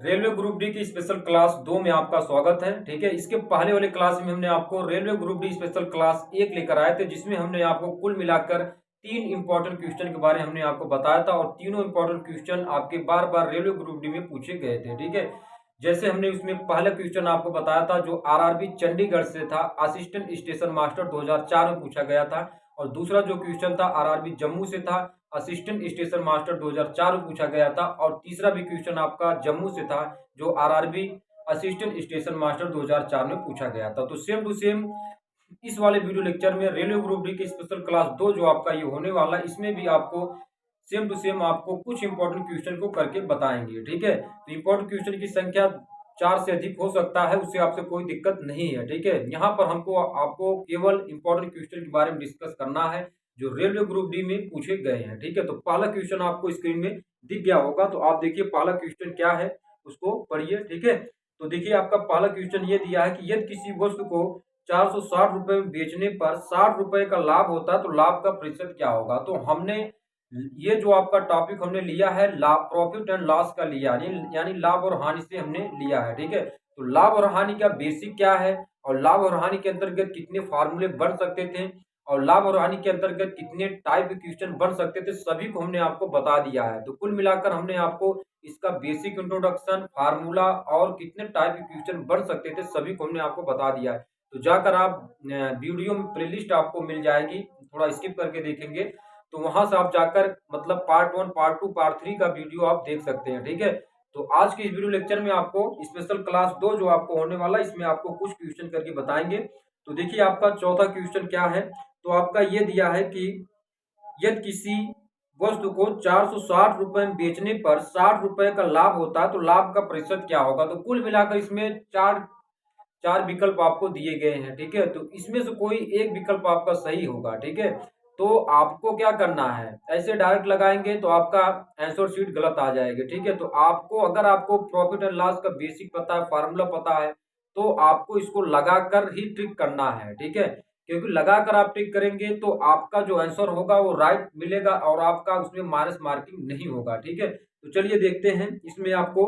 Railway group D की special class 2 में आपका स्वागत है। ठीक है, इसके पहले वाले क्लास में हमने आपको railway group D special class 1 लेकर आए थे, जिसमें हमने आपको कुल मिलाकर 3 इंपॉर्टेंट क्वेश्चन के बारे में हमने आपको बताया था और तीनों इंपॉर्टेंट क्वेश्चन आपके बार बार रेलवे ग्रुप डी में पूछे गए थे। ठीक है, जैसे हमने उसमें पहला क्वेश्चन आपको बताया था जो आरआरबी चंडीगढ़ से था, असिस्टेंट स्टेशन मास्टर 2004 में पूछा गया था। और दूसरा जो क्वेश्चन था आरआरबी जम्मू से था, असिस्टेंट स्टेशन मास्टर 2004 में पूछा गया था। और तीसरा भी क्वेश्चन आपका जम्मू से था जो आरआरबी असिस्टेंट स्टेशन मास्टर 2004 में पूछा गया था। तो सेम टू सेम इस वाले वीडियो लेक्चर में रेलवे ग्रुप डी की स्पेशल क्लास 2 जो आपका ये होने वाला है, इसमें भी आपको सेम टू सेम आपको कुछ इंपॉर्टेंट क्वेश्चन को करके बताएंगे। ठीक है, तो इंपॉर्टेंट क्वेश्चन की संख्या 4 से अधिक हो सकता है, उससे आपसे कोई दिक्कत नहीं है। ठीक है, यहाँ पर हमको आपको केवल इंपॉर्टेंट क्वेश्चन के बारे में डिस्कस करना है जो रेलवे ग्रुप डी में पूछे गए हैं। ठीक है, तो पहला क्वेश्चन आपको स्क्रीन में दिख गया होगा, तो आप देखिए पहला क्वेश्चन क्या है, उसको पढ़िए। ठीक है, तो देखिए आपका पहला क्वेश्चन ये दिया है कि यदि किसी वस्तु को 460 रुपए में बेचने पर 60 रुपए का लाभ होता है तो लाभ का प्रतिशत क्या होगा। तो हमने ये जो आपका टॉपिक हमने लिया है लाभ, प्रॉफिट एंड लॉस का लिया, यानी लाभ और हानि से हमने लिया है। ठीक है, तो लाभ और हानि का बेसिक क्या है और लाभ और हानि के अंतर्गत कितने फार्मूले बन सकते थे और लाभ और हानि के अंतर्गत कितने टाइप के क्वेश्चन बन सकते थे, सभी को हमने आपको बता दिया है। तो कुल मिलाकर हमने आपको इसका बेसिक इंट्रोडक्शन, फार्मूला और कितने टाइप के क्वेश्चन बन सकते थे, सभी को हमने आपको बता दिया है। तो जाकर आप वीडियो में प्लेलिस्ट आपको मिल जाएगी, थोड़ा स्किप करके देखेंगे तो वहां से आप जाकर मतलब पार्ट 1, पार्ट 2, पार्ट 3 का वीडियो आप देख सकते हैं। ठीक है, तो आज के इस वीडियो लेक्चर में आपको स्पेशल क्लास 2 जो आपको होने वाला है, इसमें आपको कुछ क्वेश्चन करके बताएंगे। तो देखिए आपका चौथा क्वेश्चन क्या है, तो आपका ये दिया है कि यदि किसी वस्तु को 460 रुपए में बेचने पर 60 रुपए का लाभ होता है तो लाभ का प्रतिशत क्या होगा। तो कुल मिलाकर इसमें चार चार विकल्प आपको दिए गए हैं। ठीक है, तो इसमें से कोई एक विकल्प आपका सही होगा। ठीक है, तो आपको क्या करना है, ऐसे डायरेक्ट लगाएंगे तो आपका आंसर शीट गलत आ जाएगी। ठीक है, तो आपको अगर आपको प्रॉफिट एंड लॉस का बेसिक पता है, फार्मूला पता है, तो आपको इसको लगाकर ही ट्रिक करना है। ठीक है, क्योंकि लगाकर आप ट्रिक करेंगे तो आपका जो आंसर होगा वो राइट मिलेगा और आपका उसमें माइनस मार्किंग नहीं होगा। ठीक है, तो चलिए देखते हैं इसमें आपको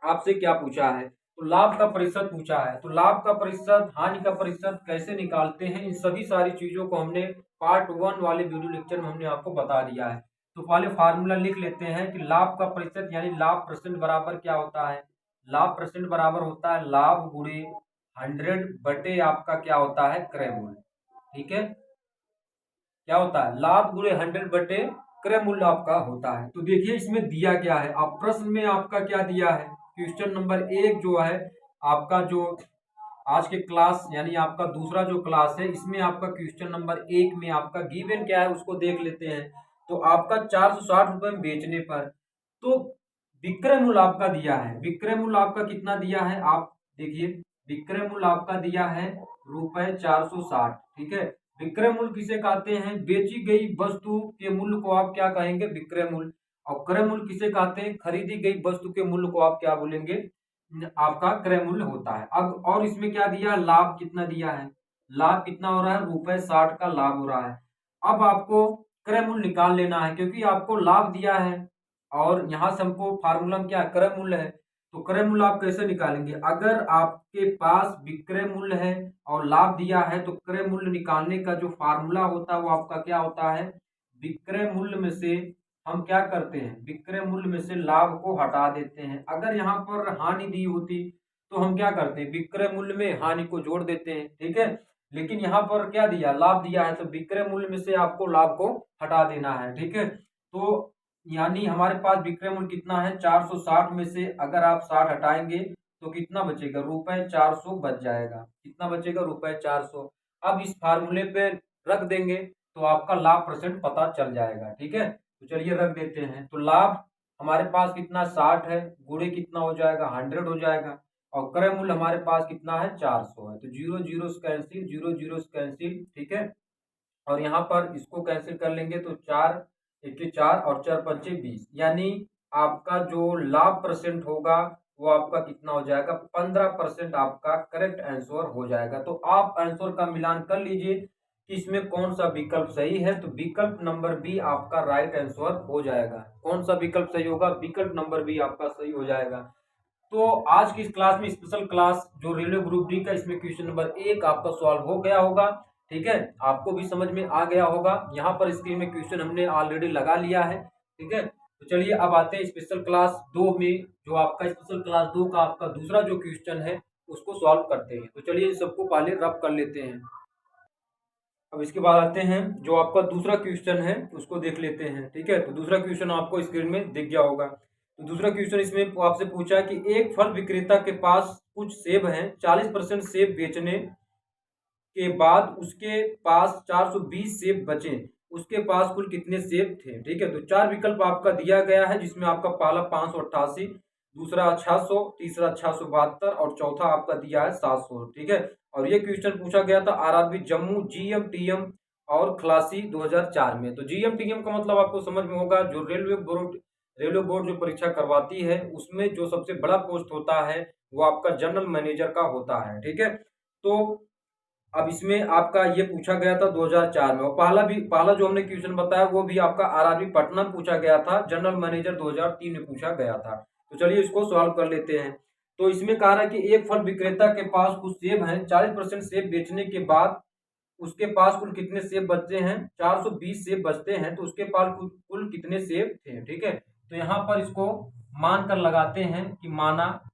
आपसे क्या पूछा है। तो लाभ का प्रतिशत पूछा है, तो लाभ का प्रतिशत, हानि का प्रतिशत कैसे निकालते हैं, इन सभी सारी चीजों को हमने पार्ट 1 वाले वीडियो लेक्चर में हमने आपको बता दिया है। तो पहले फार्मूला लिख लेते हैं कि लाभ का प्रतिशत यानी लाभ परसेंट बराबर क्या होता है। लाभ परसेंट बराबर होता है लाभ गुणे 100 बटे आपका क्या होता है क्रय मूल्य। ठीक है, क्या होता है, लाभ गुणे 100 बटे क्रय मूल्य आपका होता है। तो देखिए इसमें दिया क्या है, अब प्रश्न में आपका क्या दिया है, क्वेश्चन नंबर 1 जो है आपका, जो आज के क्लास यानी आपका दूसरा जो क्लास है, इसमें आपका क्वेश्चन नंबर 1 में आपका गिवन क्या है उसको देख लेते हैं। तो आपका 460 रुपए में बेचने पर, तो विक्रय मूल्य आपका दिया है, विक्रय मूल्य आपका कितना दिया है, आप देखिए विक्रय मूल्य आपका दिया है रुपए 460। ठीक है, विक्रय मूल्य किसे कहते हैं, बेची गई वस्तु के मूल्य को आप क्या कहेंगे, विक्रय मूल्य। और क्रय मूल्य किसे कहते हैं, खरीदी गई वस्तु के मूल्य को आप क्या बोलेंगे, आपका क्रय मूल्य होता है। अब और इसमें क्या दिया, लाभ कितना दिया है, लाभ कितना हो रहा है, रुपए 60 का लाभ हो रहा है। अब आपको क्रय मूल्य निकाल लेना है क्योंकि आपको लाभ दिया है और यहाँ से हमको फार्मूला में क्या है, क्रय मूल्य है। तो क्रय मूल्य आप कैसे निकालेंगे, अगर आपके पास विक्रय मूल्य है और लाभ दिया है तो क्रय मूल्य निकालने का जो फार्मूला होता है वो आपका क्या होता है, विक्रय मूल्य में से हम क्या करते हैं, विक्रय मूल्य में से लाभ को हटा देते हैं। अगर यहाँ पर हानि दी होती तो हम क्या करते हैं, विक्रय मूल्य में हानि को जोड़ देते हैं। ठीक है, लेकिन यहाँ पर क्या दिया, लाभ दिया है, तो विक्रय मूल्य में से आपको लाभ को हटा देना है। ठीक है, तो यानी हमारे पास विक्रय मूल्य कितना है, 460 में से अगर आप 60 हटाएंगे तो कितना बचेगा, रुपए 400 बच जाएगा। कितना बचेगा, रुपए 400। अब इस फार्मूले पे रख देंगे तो आपका लाभ परसेंट पता चल जाएगा। ठीक है, तो चलिए रख देते हैं। तो लाभ हमारे पास कितना 60 है, गुणे कितना हो जाएगा 100 हो जाएगा, और क्रय मूल्य हमारे पास कितना है 400 है। तो zero zero cancel, zero zero cancel. ठीक है, और यहाँ पर इसको कैंसिल कर लेंगे तो 4 एक 4 और 4 पंचे 20, यानी आपका जो लाभ परसेंट होगा वो आपका कितना हो जाएगा, 15% आपका करेक्ट आंसर हो जाएगा। तो आप आंसर का मिलान कर लीजिए कि इसमें कौन सा विकल्प सही है। तो विकल्प नंबर बी आपका राइट आंसर हो जाएगा। कौन सा विकल्प सही होगा, विकल्प नंबर बी आपका सही हो जाएगा। तो आज की इस क्लास में स्पेशल क्लास जो रेलवे ग्रुप डी का, इसमें क्वेश्चन नंबर 1 आपका सॉल्व हो गया होगा। ठीक है, आपको भी समझ में आ गया होगा। यहाँ पर स्क्रीन में क्वेश्चन हमने ऑलरेडी लगा लिया है। ठीक है, तो चलिए अब आते हैं स्पेशल क्लास 2 में, जो आपका स्पेशल क्लास 2 का आपका दूसरा जो क्वेश्चन है उसको सॉल्व करते हैं। तो चलिए सबको पहले रब कर लेते हैं। अब इसके बाद आते हैं जो आपका दूसरा क्वेश्चन है उसको देख लेते हैं। ठीक है, तो दूसरा क्वेश्चन आपको स्क्रीन में दिख गया होगा। तो दूसरा क्वेश्चन इसमें आपसे पूछा है कि एक फल विक्रेता के पास कुछ सेब हैं, 40% सेब बेचने के बाद उसके पास 420 सेब बचे, उसके पास कुल कितने सेब थे। ठीक है, तो 4 विकल्प आपका दिया गया है, जिसमें आपका पहला 588, दूसरा 600, तीसरा 672 और चौथा आपका दिया है 700। ठीक है, और ये क्वेश्चन पूछा गया था आरआरबी जम्मू, जीएम, टीएम और खलासी 2004 में। तो जीएम टीएम का मतलब आपको समझ में होगा, जो रेलवे बोर्ड जो परीक्षा करवाती है उसमें जो सबसे बड़ा पोस्ट होता है वो आपका जनरल मैनेजर का होता है। ठीक है, तो अब इसमें आपका ये पूछा गया था 2004 में, और पहला जो हमने क्वेश्चन बताया वो भी आपका आरआरबी पटना में पूछा गया था, जनरल मैनेजर 2003 में पूछा गया था। तो चलिए इसको सॉल्व कर लेते हैं। तो इसमें कहा रहा है कि एक फल विक्रेता के पास कुछ सेब हैं, 40% सेब बेचने के बाद उसके पास कुल कितने सेब बचते हैं, 420 सेब बचते हैं, तो उसके पास कुल कितने सेब थे। ठीक है, तो यहाँ पर इसको मान कर लगाते हैं कि माना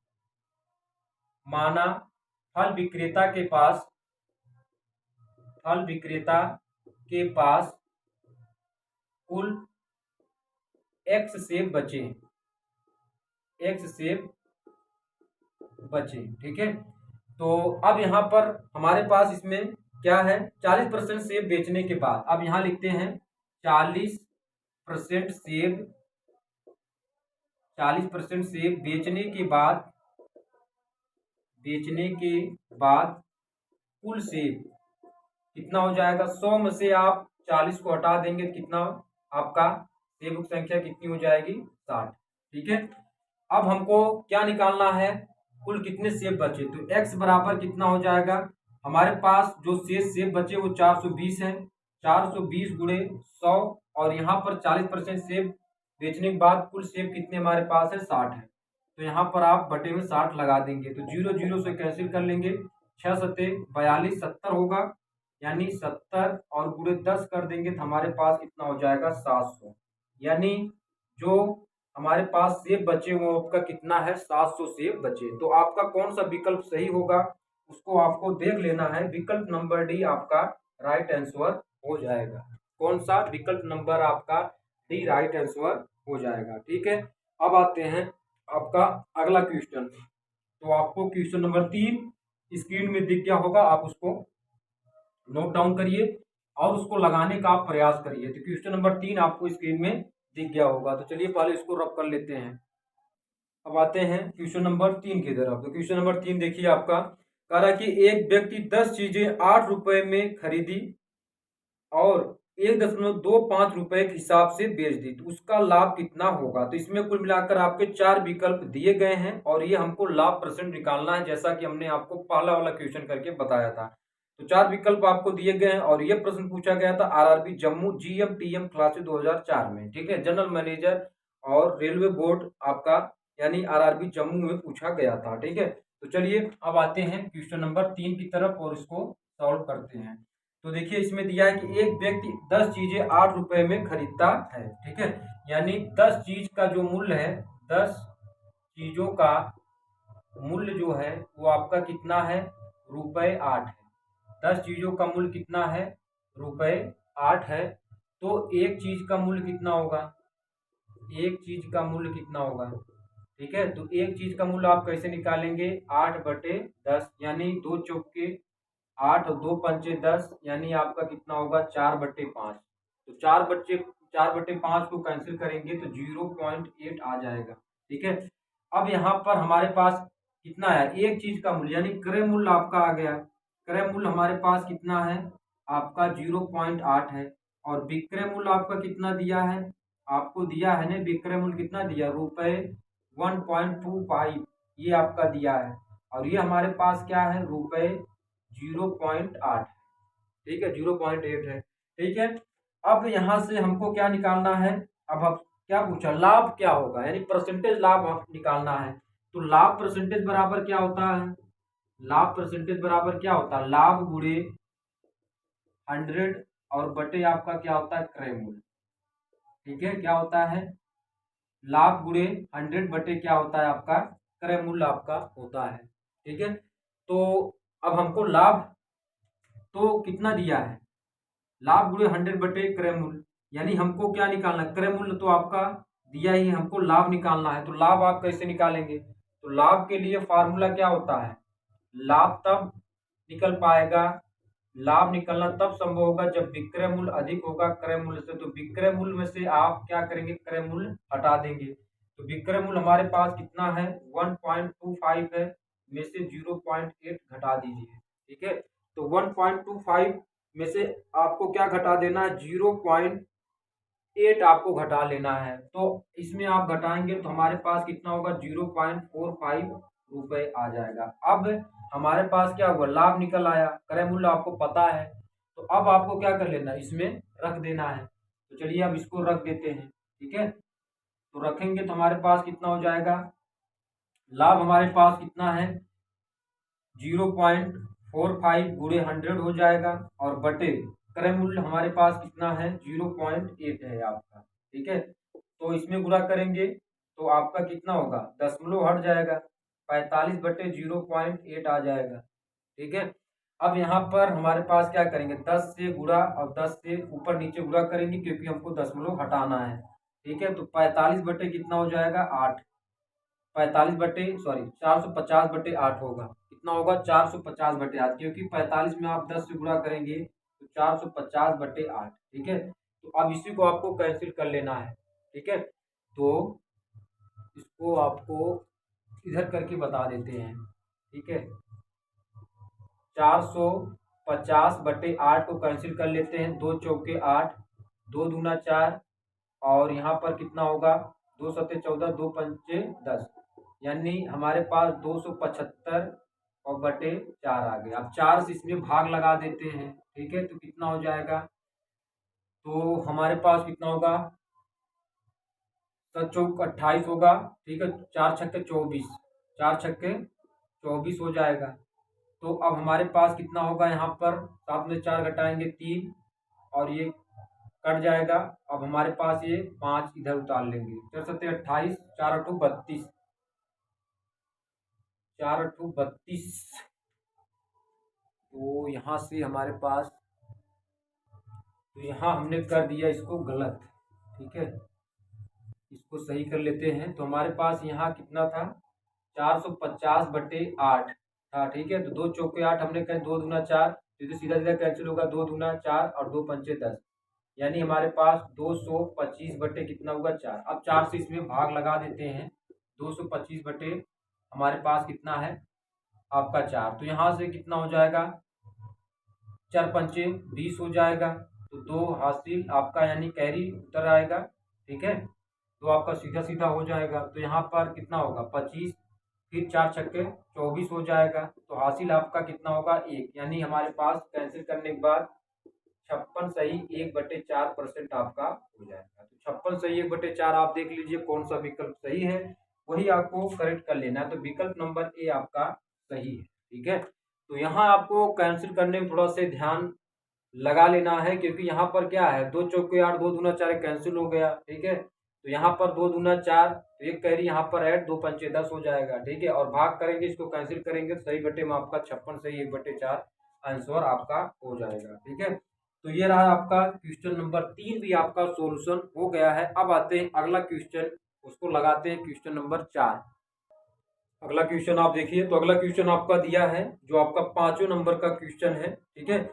फल विक्रेता के पास कुल एक्स सेब बचे। ठीक है, तो अब यहाँ पर हमारे पास इसमें क्या है, 40% सेब बेचने के बाद, अब यहाँ लिखते हैं 40% सेब बेचने के बाद कुल सेब कितना हो जाएगा। 100 में से आप 40 को हटा देंगे, कितना आपका सेब की संख्या कितनी हो जाएगी, 60। ठीक है, अब हमको क्या निकालना है, कुल कितने सेब बचे। तो x बराबर कितना हो जाएगा, हमारे पास जो शेष सेब बचे वो 420 है, 420 गुणे 100, और यहाँ पर 40% सेब बेचने के बाद कुल सेब कितने हमारे पास है, 60 है। तो यहाँ पर आप बटे में 60 लगा देंगे, तो 0 0 से कैंसिल कर लेंगे, 6 सत्ते 42, 70 होगा, यानी 70 और गुणे 10 कर देंगे तो हमारे पास कितना हो जाएगा, 700। यानी जो हमारे पास सेब बचे वो आपका कितना है, 700 सेब बचे। तो आपका कौन सा विकल्प सही होगा उसको आपको देख लेना है। विकल्प नंबर डी आपका राइट आंसर हो जाएगा। कौन सा विकल्प नंबर आपका डी राइट आंसर हो जाएगा। ठीक है, अब आते हैं आपका अगला क्वेश्चन। तो आपको क्वेश्चन नंबर 3 स्क्रीन में दिख गया होगा, आप उसको नोट डाउन करिए और उसको लगाने का आप प्रयास करिए। तो क्वेश्चन नंबर 3 आपको स्क्रीन में दिख गया होगा। तो चलिए पहले इसको रब कर लेते हैं। अब आते हैं क्वेश्चन नंबर 3 की तरफ। तो क्वेश्चन नंबर 3 देखिए, आपका कह रहा है कि एक व्यक्ति 10 चीजें 8 रुपए में खरीदी और 1.25 रुपए के हिसाब से बेच दी, तो उसका लाभ कितना होगा। तो इसमें कुल मिलाकर आपके 4 विकल्प दिए गए हैं और ये हमको लाभ परसेंट निकालना है, जैसा कि हमने आपको पहला वाला क्वेश्चन करके बताया था। तो 4 विकल्प आपको दिए गए हैं और ये प्रश्न पूछा गया था RRB Jammu, GM, TM class 2004 में। ठीक है, जनरल मैनेजर और रेलवे बोर्ड आपका यानी आरआरबी जम्मू में पूछा गया था। ठीक है, तो चलिए अब आते हैं क्वेश्चन नंबर 3 की तरफ और इसको सॉल्व करते हैं। तो देखिए इसमें दिया है कि एक व्यक्ति 10 चीजें 8 रुपए में खरीदता है। ठीक है, यानी 10 चीज का जो मूल्य है, 10 चीजों का मूल्य जो है वो आपका कितना है, रुपए 8 है। 10 चीजों का मूल्य कितना है, रुपए 8 है। तो एक चीज का मूल्य कितना होगा, एक चीज का मूल्य कितना होगा। ठीक है, तो एक चीज का मूल्य आप कैसे निकालेंगे, 8/10, यानी 2 चौके 8 और 2 पंचे 10, यानी आपका कितना होगा, 4/5। तो 4/5 को कैंसिल करेंगे तो 0.8 आ जाएगा। ठीक है, अब यहाँ पर हमारे पास कितना है, एक चीज का मूल्य यानी क्रय मूल्य आपका आ गया। क्रय मूल्य हमारे पास कितना है, आपका 0.8 है, और विक्रय मूल्य आपका कितना दिया है, आपको दिया है ना, विक्रय मूल्य कितना दिया, रुपए 1.25 ये आपका दिया है, और ये हमारे पास क्या है, रुपए 0.8। ठीक है, 0.8 है। ठीक है, अब यहाँ से हमको क्या निकालना है, अब क्या पूछा, लाभ क्या होगा, यानी परसेंटेज लाभ निकालना है। तो लाभ परसेंटेज बराबर क्या होता है, लाभ परसेंटेज बराबर क्या होता है, लाभ गुणे 100 और बटे आपका क्या होता है, क्रय मूल्य। ठीक है, क्या होता है, लाभ गुणे 100 बटे क्या होता है आपका, क्रय मूल्य आपका होता है। ठीक है, तो अब हमको लाभ तो कितना दिया है, लाभ गुणे 100 बटे क्रय मूल्य, यानी हमको क्या निकालना है, क्रय मूल्य तो आपका दिया ही है, हमको लाभ निकालना है। तो लाभ आप कैसे निकालेंगे, तो लाभ के लिए फार्मूला क्या होता है, लाभ तब निकल पाएगा, लाभ निकलना तब संभव होगा जब विक्रय मूल्य अधिक होगा क्रय मूल्य से। तो विक्रय मूल्य में से आप क्या करेंगे, क्रय मूल्य हटा देंगे। तो विक्रय मूल्य हमारे पास कितना है, 1.25 है, में से 0.8 घटा दीजिए। ठीक है, तो 1.25 में से आपको क्या घटा देना है, 0.8 आपको घटा लेना है। तो इसमें आप घटाएंगे तो हमारे पास कितना होगा, 0.45 रुपए आ जाएगा। अब हमारे पास क्या हुआ, लाभ निकल आया, क्रय मूल्य आपको पता है, तो अब आपको क्या कर लेना है, इसमें रख देना है। तो चलिए अब इसको रख देते हैं। ठीक है, तो रखेंगे तो हमारे पास कितना हो जाएगा, लाभ हमारे पास कितना है, 0.45 गुणे 100 हो जाएगा, और बटे क्रय मूल्य हमारे पास कितना है, 0.8 है आपका। ठीक है, तो इसमें गुणा करेंगे तो आपका कितना होगा, दशमलव हट जाएगा, 45 बटे 0.8 आ जाएगा। ठीक है, अब यहाँ पर हमारे पास क्या करेंगे, 10 से गुणा और 10 से ऊपर नीचे गुणा करेंगे क्योंकि हमको दशमलव हटाना है। ठीक है, तो 45 बटे कितना हो जाएगा, 8, 45 बटे 450 बटे 8 होगा, कितना होगा, 450 बटे 8, क्योंकि 45 में आप 10 से गुणा करेंगे तो 450 बटे 8। ठीक है, तो अब इसी को आपको कैंसिल कर लेना है। ठीक है, तो इसको आपको इधर करके बता देते हैं। ठीक है, 450 बटे 8 को कैंसिल कर लेते हैं, 2 चौके 8, 2 दूना 4, और यहाँ पर कितना होगा, 2 सत्ते 14, 2 पंचे 10, यानी हमारे पास 275 और बटे 4 आ गए। अब 4 से इसमें भाग लगा देते हैं। ठीक है, तो कितना हो जाएगा, तो हमारे पास कितना होगा, 7 चौक 28 होगा। ठीक है, 4 छक्के 24, 4 छक्के 24 हो जाएगा। तो अब हमारे पास कितना होगा, यहाँ पर 7 में 4 घटाएंगे 3, और ये कट जाएगा। अब हमारे पास ये 5 इधर उतार लेंगे, 4 सत्ते 28, 4 अट्ठू 32, 4 अट्ठू 32। तो यहाँ से हमारे पास, तो यहाँ हमने कर दिया इसको गलत। ठीक है, इसको सही कर लेते हैं। तो हमारे पास यहाँ कितना था, 450 बटे 8 था। ठीक है, तो 2 चौके 8 हमने कहा, 2 दूना 4, तो सीधा सीधा कैंसिल होगा, 2 दूना 4 और 2 पंचे 10, यानी हमारे पास 225 बटे कितना होगा, 4। अब 4 से इसमें भाग लगा देते हैं, 225 बटे हमारे पास कितना है आपका 4, तो यहाँ से कितना हो जाएगा, 4 पंचे 20 हो जाएगा, तो 2 हासिल आपका, यानी कैरी उत्तर आएगा। ठीक है, तो आपका सीधा सीधा हो जाएगा। तो यहाँ पर कितना होगा, 25, फिर 4 छक्के 24 हो जाएगा, तो हासिल आपका कितना होगा, 1, यानी हमारे पास कैंसिल करने के बाद 56 सही 1/4% आपका हो जाएगा। तो 56 सही 1/4 आप देख लीजिए कौन सा विकल्प सही है, वही आपको करेक्ट कर लेना है। तो विकल्प नंबर ए आपका सही है। ठीक है, तो यहाँ आपको कैंसिल करने में थोड़ा सा ध्यान लगा लेना है, क्योंकि यहाँ पर क्या है, 2 चौके 8, 2 दूना 4 कैंसिल हो गया। ठीक है, तो यहाँ पर 2 दूना 4, तो एक कैरी यहाँ पर ऐड, 2 पंचे 10 हो जाएगा। ठीक है, और भाग करेंगे, इसको कैंसिल करेंगे तो सही बटे में आपका 56 सही 1/4 आंसर आपका हो जाएगा। ठीक है, तो ये रहा आपका क्वेश्चन नंबर 3 भी आपका सॉल्यूशन हो गया है। अब आते हैं अगला क्वेश्चन, उसको लगाते हैं क्वेश्चन नंबर 4। अगला क्वेश्चन आप देखिए, तो अगला क्वेश्चन आपका दिया है जो आपका 5वें नंबर का क्वेश्चन है। ठीक है,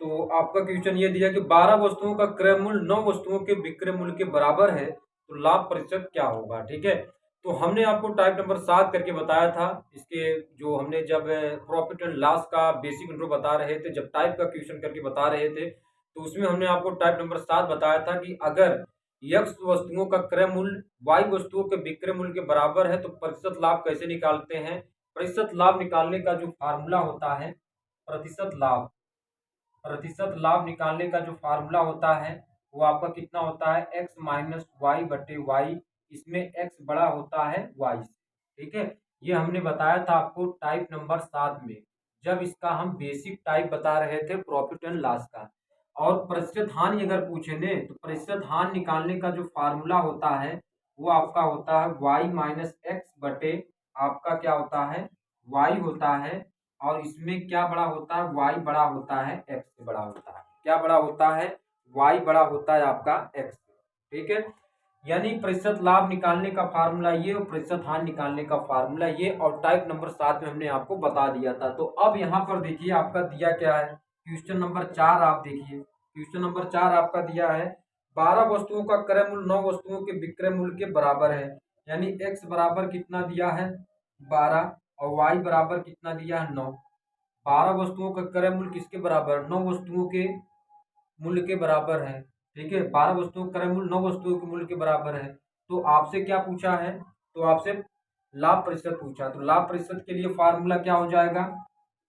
तो आपका क्वेश्चन ये दिया कि 12 वस्तुओं का क्रय मूल्य 9 वस्तुओं के विक्रय मूल्य के बराबर है, तो लाभ प्रतिशत क्या होगा। ठीक है, तो हमने आपको टाइप नंबर 7 करके बताया था, इसके जो हमने जब प्रॉफिट एंड लॉस का बेसिक इंट्रो बता रहे थे, जब टाइप का क्वेश्चन करके बता रहे थे, तो उसमें हमने आपको टाइप नंबर 7 बताया था कि अगर यक्स वस्तुओं का क्रय मूल्य वाई वस्तुओं के विक्रय मूल्य के बराबर है तो प्रतिशत लाभ कैसे निकालते हैं। प्रतिशत लाभ निकालने का जो फार्मूला होता है, प्रतिशत लाभ निकालने का जो फार्मूला होता है वो आपका कितना होता है, x माइनस वाई बटे वाई, इसमें x बड़ा होता है y से। ठीक है, ये हमने बताया था आपको टाइप नंबर 7 में, जब इसका हम बेसिक टाइप बता रहे थे प्रॉफिट एंड लॉस का। और प्रतिशत हानि अगर पूछे ने तो प्रतिशत हानि निकालने का जो फार्मूला होता है वो आपका होता है y माइनस एक्स बटे आपका क्या होता है y होता है। और इसमें क्या बड़ा होता है, y बड़ा होता है x से बड़ा होता है। क्या बड़ा होता है, y बड़ा होता है आपका x से। ठीक है, यानी प्रतिशत लाभ निकालने का फार्मूला ये और प्रतिशत हानि निकालने का फार्मूला ये, और टाइप नंबर 7 में हमने आपको बता दिया था। तो अब यहाँ पर देखिए आपका दिया क्या है, क्वेश्चन नंबर 4 आप देखिए, क्वेश्चन नंबर 4 आपका दिया है 12 वस्तुओं का क्रय मूल्य 9 वस्तुओं के विक्रय मूल्य के बराबर है। यानी x बराबर कितना दिया है 12 और y बराबर कितना दिया है 9। 12 वस्तुओं का क्रय मूल्य किसके बराबर, 9 वस्तुओं के मूल्य के बराबर है। ठीक है, 12 वस्तुओं का क्रय मूल्य 9 वस्तुओं के मूल्य के बराबर है। तो आपसे क्या पूछा है, तो आपसे लाभ प्रतिशत पूछा। तो लाभ प्रतिशत के लिए फार्मूला क्या हो जाएगा,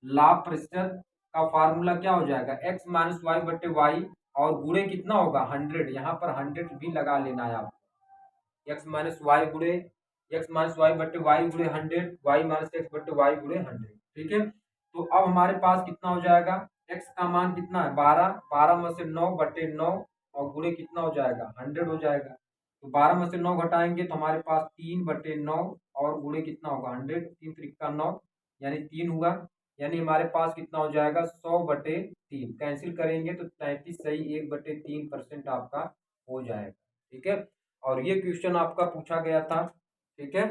लाभ प्रतिशत का फार्मूला क्या हो जाएगा, x माइनस वाई बटे वाई और गुणे कितना होगा 100। यहाँ पर 100 भी लगा लेना है आपको। x माइनस वाई गुणे एक्स माइनस वाई बटे वाई गुणे 100, वाई माइनस एक्स बटे वाई गुणे 100। ठीक है, तो अब हमारे पास कितना हो जाएगा, x का मान कितना है 12, 12 में से 9 बटे 9 और गुणे कितना हो जाएगा 100 हो जाएगा। तो 12 में से 9 घटाएंगे तो हमारे पास 3 बटे 9 और गुणे कितना होगा 100, 3 त्रिका 9 यानी 3 हुआ। यानी हमारे पास कितना हो जाएगा 100 बटे 3, कैंसिल करेंगे तो 33 सही 1/3% आपका हो जाएगा। ठीक है, और ये क्वेश्चन आपका पूछा गया था। ठीक है,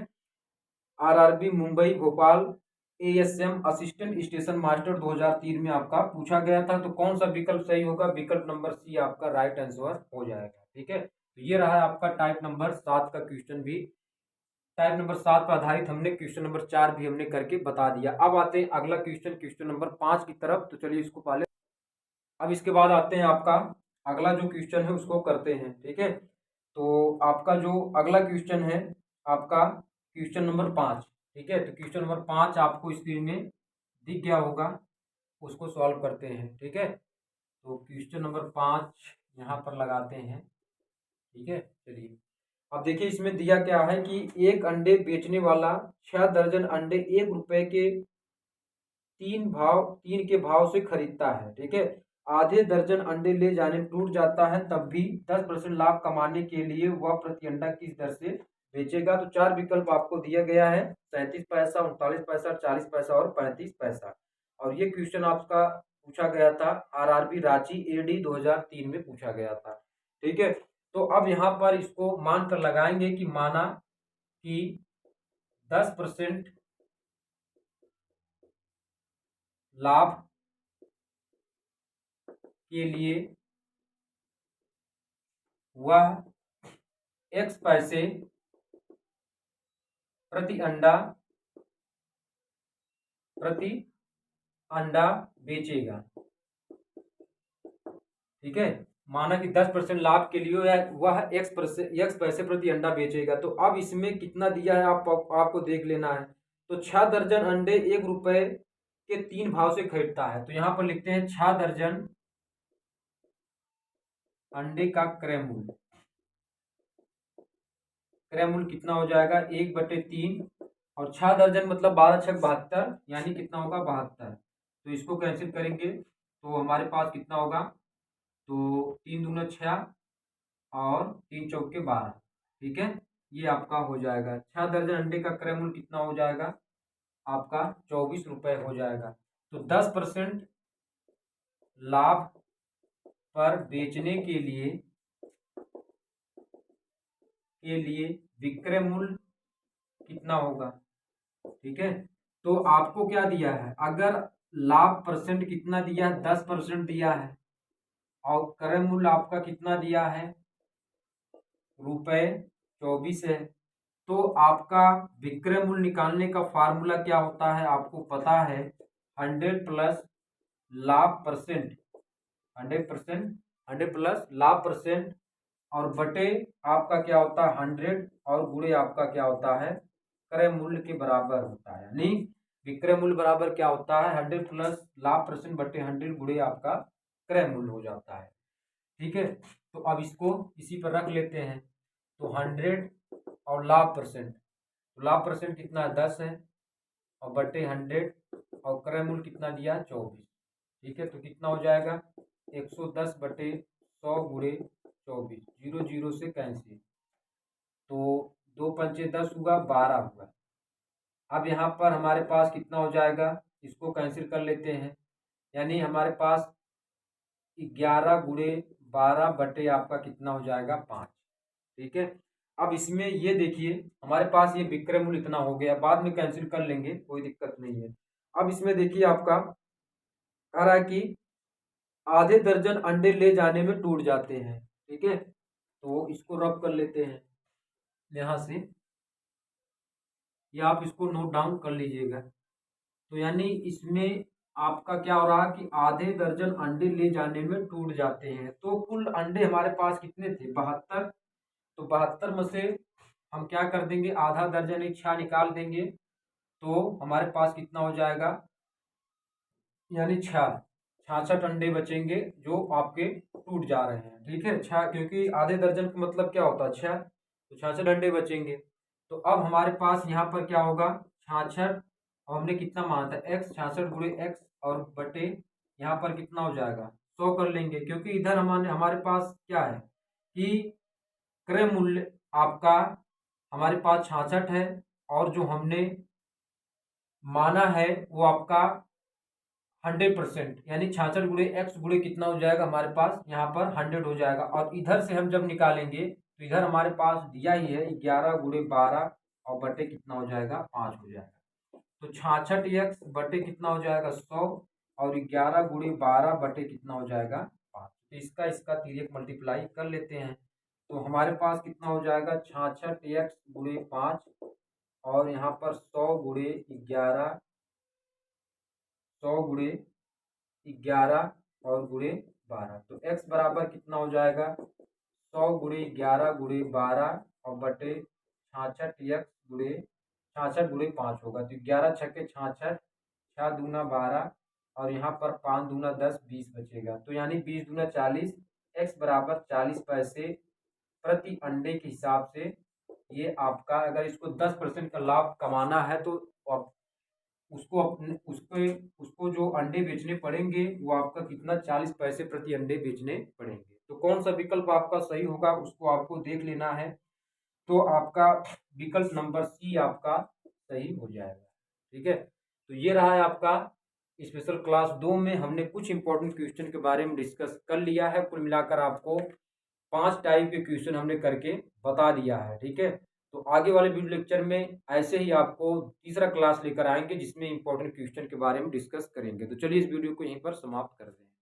RRB Mumbai Bhopal ASM assistant station master 2003 में आपका पूछा गया था। तो कौन सा विकल्प सही होगा, विकल्प नंबर सी आपका राइट आंसर हो जाएगा। ठीक है, तो ये रहा आपका टाइप नंबर 7 का क्वेश्चन भी। टाइप नंबर 7 पर आधारित हमने क्वेश्चन नंबर 4 भी हमने करके बता दिया। अब आते हैं अगला क्वेश्चन, क्वेश्चन नंबर 5 की तरफ। तो चलिए इसको पहले, अब इसके बाद आते हैं आपका अगला जो क्वेश्चन है उसको करते हैं। ठीक है, तो आपका जो अगला क्वेश्चन है आपका क्वेश्चन नंबर 5। ठीक है, तो क्वेश्चन नंबर 5 आपको स्क्रीन में दिख गया होगा, उसको सॉल्व करते हैं। ठीक है, तो क्वेश्चन नंबर 5 यहाँ पर लगाते हैं। ठीक है, चलिए अब देखिए इसमें दिया क्या है कि एक अंडे बेचने वाला 6 दर्जन अंडे 1 रुपए के 3 के भाव से खरीदता है। ठीक है, आधे दर्जन अंडे ले जाने टूट जाता है तब भी 10% लाभ कमाने के लिए वह प्रति अंडा किस दर से बेचेगा। तो 4 विकल्प आपको दिया गया है, 37 पैसा, 39 पैसा, 40 पैसा और 35 पैसा। और ये क्वेश्चन आपका पूछा गया था आरआरबी रांची एडी 2003 में पूछा गया था। ठीक है, तो अब यहाँ पर इसको मान कर लगाएंगे कि माना कि 10% लाभ के लिए वह x पैसे प्रति अंडा बेचेगा। ठीक है, माना कि 10% लाभ के लिए वह x पैसे प्रति अंडा बेचेगा। तो अब इसमें कितना दिया है आपको देख लेना है। तो 6 दर्जन अंडे 1 रुपए के 3 भाव से खरीदता है। तो यहाँ पर लिखते हैं 6 दर्जन अंडे का क्रय मूल्य, क्रय मूल्य कितना हो जाएगा 1/3 और 6 दर्जन मतलब 12 छक 72 यानी कितना होगा 72। तो इसको कैंसिल करेंगे तो हमारे पास कितना होगा, तो 3 दूना 6 और 3 चौके 12। ठीक है, ये आपका हो जाएगा 6 दर्जन अंडे का क्रय मूल्य कितना हो जाएगा आपका 24 रुपए हो जाएगा। तो 10% लाभ पर बेचने के लिए विक्रय मूल्य कितना होगा। ठीक है, तो आपको क्या दिया है, अगर लाभ परसेंट कितना दिया है 10% दिया है और क्रय मूल्य आपका कितना दिया है रुपए 24 है, तो आपका विक्रय मूल्य निकालने का फार्मूला क्या होता है आपको पता है, 100 प्लस लाभ परसेंट, 100 प्लस लाभ परसेंट और बटे आपका क्या होता है 100 और गुणे आपका क्या होता है क्रय मूल्य के बराबर होता है। यानी विक्रय मूल्य बराबर क्या होता है 100 प्लस लाभ परसेंट बटे 100 गुणे आपका क्रय मूल्य हो जाता है। ठीक है, तो अब इसको इसी पर रख लेते हैं। तो 100 और लाभ परसेंट, तो लाभ परसेंट कितना है 10 है और बटे 100 और क्रय मूल्य कितना दिया 24। ठीक है, तो कितना हो जाएगा 110 बटे 100 गुणे 24, 0 0 से कैंसिल, तो 2 पंचे 10 हुआ 12 हुआ। अब यहाँ पर हमारे पास कितना हो जाएगा, इसको कैंसिल कर लेते हैं, यानी हमारे पास 11 गुणे 12 बटे आपका कितना हो जाएगा 5। ठीक है, अब इसमें ये देखिए हमारे पास ये विक्रय मूल्य इतना हो गया, बाद में कैंसिल कर लेंगे, कोई दिक्कत नहीं है। अब इसमें देखिए आपका कह रहा है कि आधे दर्जन अंडे ले जाने में टूट जाते हैं। ठीक है, तो इसको रब कर लेते हैं यहां से, या आप इसको नोट डाउन कर लीजिएगा। तो यानी इसमें आपका क्या हो रहा कि आधे दर्जन अंडे ले जाने में टूट जाते हैं। तो कुल अंडे हमारे पास कितने थे 72, तो 72 में से हम क्या कर देंगे आधा दर्जन एक 6 निकाल देंगे, तो हमारे पास कितना हो जाएगा, यानी 66 अंडे बचेंगे जो आपके टूट जा रहे हैं। ठीक है, 6, क्योंकि आधे दर्जन का मतलब क्या होता है 6, तो 66 अंडे बचेंगे। तो अब हमारे पास यहाँ पर क्या होगा 66, और हमने कितना माना था x, 66 गुणे x और बटे यहाँ पर कितना हो जाएगा 100 कर लेंगे, क्योंकि इधर हमारे पास क्या है कि क्रय मूल्य आपका हमारे पास 66 है और जो हमने माना है वो आपका 100%, यानी 66 गुणे एक्स गुणे कितना हो जाएगा हमारे पास यहाँ पर 100 हो जाएगा। और इधर से हम जब निकालेंगे तो इधर हमारे पास दिया ही है 11 गुणे 12 और बटे कितना हो जाएगा 5 हो जाएगा। तो 66 एक्स बटे कितना हो जाएगा 100 और 11 गुणे 12 बटे कितना हो जाएगा 5। तो इसका तिर्यक मल्टीप्लाई कर लेते हैं, तो हमारे पास कितना हो जाएगा 66 एक्स गुणे 5 और यहाँ पर 100 गुणे 11, 100 गुणे 11 और गुणे 12, तो x बराबर कितना हो जाएगा 100 गुणे 11 गुणे 12 और बटे 66 एक्स गुणे 66 गुणे 5 होगा। तो 11 छक्के 66, 6 दूना 12 और यहाँ पर 5 दूना 10, 20 बचेगा। तो यानी 20 दूना 40, x बराबर 40 पैसे प्रति अंडे के हिसाब से ये आपका, अगर इसको 10% का लाभ कमाना है तो उसको अपने उसको जो अंडे बेचने पड़ेंगे वो आपका कितना 40 पैसे प्रति अंडे बेचने पड़ेंगे। तो कौन सा विकल्प आपका सही होगा उसको आपको देख लेना है, तो आपका विकल्प नंबर सी आपका सही हो जाएगा। ठीक है, तो ये रहा है आपका स्पेशल क्लास 2 में हमने कुछ इंपॉर्टेंट क्वेश्चन के बारे में डिस्कस कर लिया है। कुल मिलाकर आपको 5 टाइप के क्वेश्चन हमने करके बता दिया है। ठीक है, तो आगे वाले वीडियो लेक्चर में ऐसे ही आपको तीसरा क्लास लेकर आएंगे जिसमें इंपॉर्टेंट क्वेश्चन के बारे में डिस्कस करेंगे। तो चलिए इस वीडियो को यहीं पर समाप्त करते हैं।